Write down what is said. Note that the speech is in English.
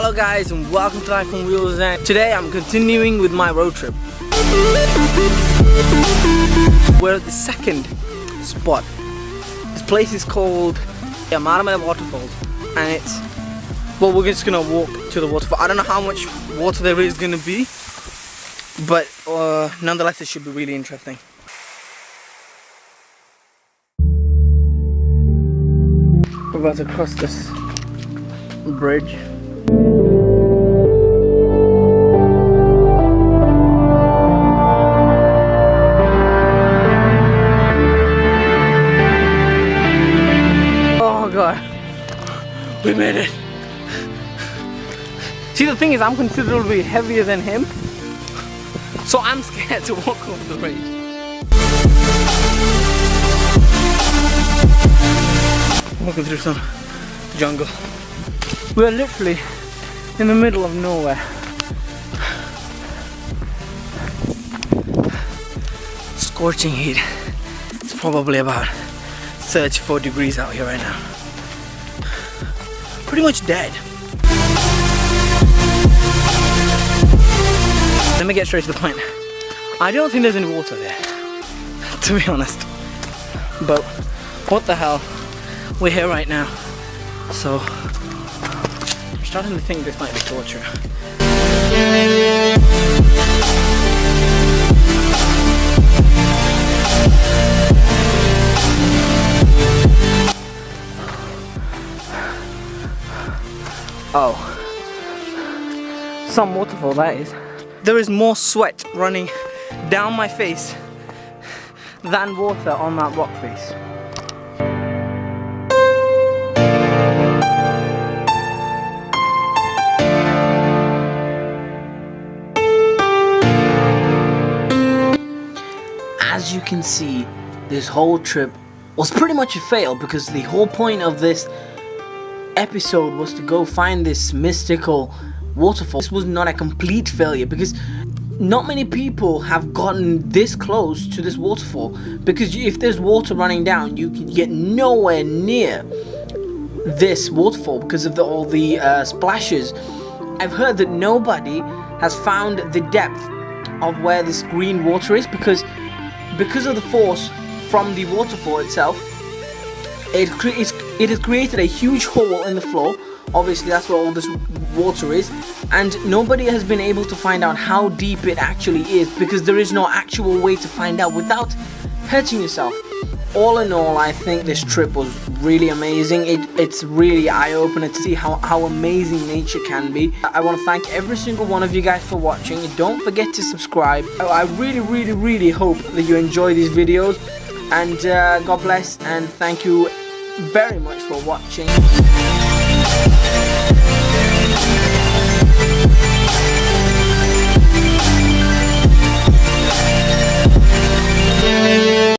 Hello guys and welcome to Life on Wheels, and today I'm continuing with my road trip. We're at the second spot. This place is called Maramala Waterfalls, and it's, well, we're just gonna walk to the waterfall. I don't know how much water there is gonna be, but nonetheless it should be really interesting. We're about to cross this bridge. Oh god, we made it. See, the thing is, I'm considerably heavier than him, so I'm scared to walk over the bridge. Walking through some jungle. We're literally in the middle of nowhere. Scorching heat. It's probably about 34 degrees out here right now. Pretty much dead. Let me get straight to the point. I don't think there's any water there, to be honest. But what the hell? We're here right now. So I'm starting to think this might be torture. Oh, some waterfall that is. There is more sweat running down my face than water on that rock face. As you can see, this whole trip was pretty much a fail, because the whole point of this episode was to go find this mystical waterfall. This was not a complete failure, because not many people have gotten this close to this waterfall, because if there's water running down, you can get nowhere near this waterfall because of all the splashes. I've heard that nobody has found the depth of where this green water is, because of the force from the waterfall itself. It has created a huge hole in the floor. Obviously that's where all this water is, and nobody has been able to find out how deep it actually is, because there is no actual way to find out without hurting yourself. All in all, I think this trip was really amazing. It's really eye-opener to see how amazing nature can be. I want to thank every single one of you guys for watching. Don't forget to subscribe. I really hope that you enjoy these videos, and God bless, and thank you very much for watching.